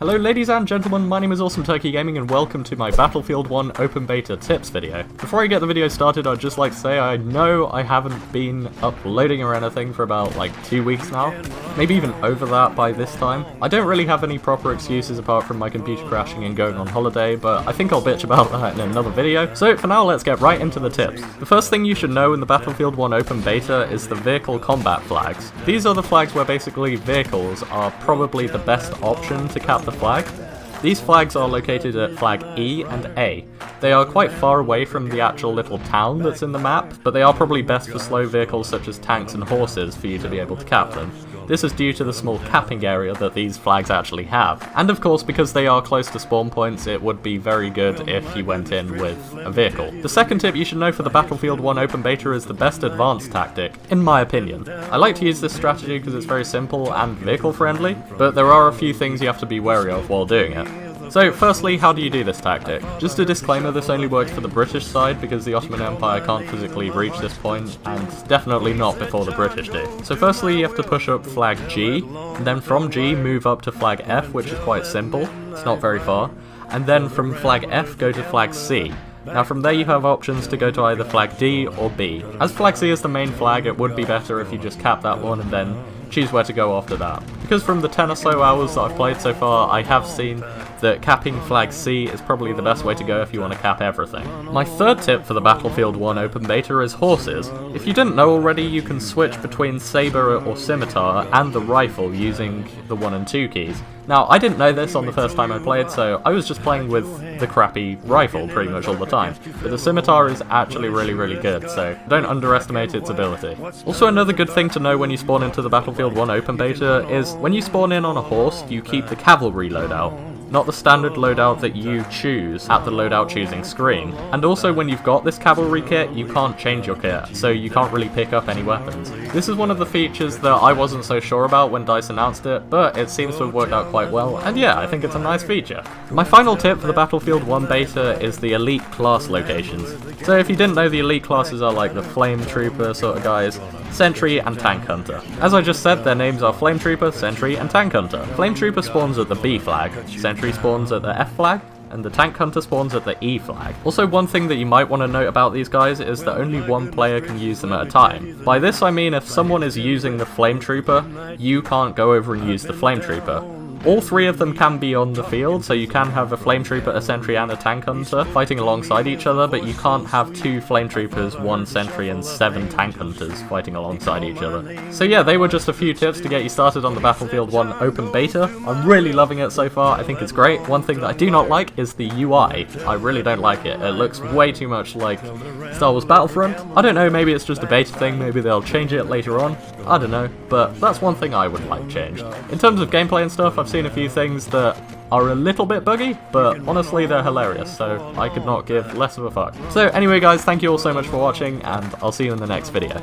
Hello ladies and gentlemen, my name is Awesome Turkey Gaming and welcome to my Battlefield 1 Open Beta Tips video. Before I get the video started, I'd just like to say I know I haven't been uploading or anything for about like 2 weeks now, maybe even over that by this time. I don't really have any proper excuses apart from my computer crashing and going on holiday, but I think I'll bitch about that in another video. So for now, let's get right into the tips. The first thing you should know in the Battlefield 1 Open Beta is the vehicle combat flags. These are the flags where basically vehicles are probably the best option to cap the flag. These flags are located at flag E and A. They are quite far away from the actual little town that's in the map, but they are probably best for slow vehicles such as tanks and horses for you to be able to cap them. This is due to the small capping area that these flags actually have. And of course, because they are close to spawn points, it would be very good if you went in with a vehicle. The second tip you should know for the Battlefield 1 Open Beta is the best advanced tactic, in my opinion. I like to use this strategy because it's very simple and vehicle friendly, but there are a few things you have to be wary of while doing it. So firstly, how do you do this tactic? Just a disclaimer, this only works for the British side because the Ottoman Empire can't physically reach this point, and definitely not before the British do. So firstly, you have to push up flag G, and then from G move up to flag F, which is quite simple, it's not very far, and then from flag F go to flag C. Now from there you have options to go to either flag D or B. As flag C is the main flag, it would be better if you just cap that one and then choose where to go after that. Because from the 10 or so hours that I've played so far, I have seen that capping flag C is probably the best way to go if you want to cap everything. My third tip for the Battlefield 1 Open Beta is horses. If you didn't know already, you can switch between saber or scimitar and the rifle using the 1 and 2 keys. Now, I didn't know this on the first time I played, so I was just playing with the crappy rifle pretty much all the time. But the scimitar is actually really good, so don't underestimate its ability. Also, another good thing to know when you spawn into the Battlefield 1 Open Beta is when you spawn in on a horse, you keep the cavalry loadout, not the standard loadout that you choose at the loadout choosing screen. And also when you've got this cavalry kit, you can't change your kit, so you can't really pick up any weapons. This is one of the features that I wasn't so sure about when DICE announced it, but it seems to have worked out quite well, and yeah, I think it's a nice feature. My final tip for the Battlefield 1 beta is the elite class locations. So if you didn't know, the elite classes are like the Flame Trooper sort of guys, Sentry and Tank Hunter. As I just said, their names are Flame Trooper, Sentry and Tank Hunter. Flame Trooper spawns at the B flag, Sentry spawns at the F flag, and the Tank Hunter spawns at the E flag. Also, one thing that you might want to note about these guys is that only one player can use them at a time. By this I mean if someone is using the Flame Trooper, you can't go over and use the Flame Trooper. All three of them can be on the field, so you can have a Flame Trooper, a Sentry and a Tank Hunter fighting alongside each other, but you can't have 2 Flame Troopers, 1 Sentry and 7 Tank Hunters fighting alongside each other. So yeah, they were just a few tips to get you started on the Battlefield 1 Open Beta. I'm really loving it so far, I think it's great. One thing that I do not like is the UI. I really don't like it. It looks way too much like Star Wars Battlefront. I don't know, maybe it's just a beta thing, maybe they'll change it later on. I don't know, but that's one thing I would like changed. In terms of gameplay and stuff, I've seen a few things that are a little bit buggy, but honestly they're hilarious, so I could not give less of a fuck. So anyway guys, thank you all so much for watching, and I'll see you in the next video.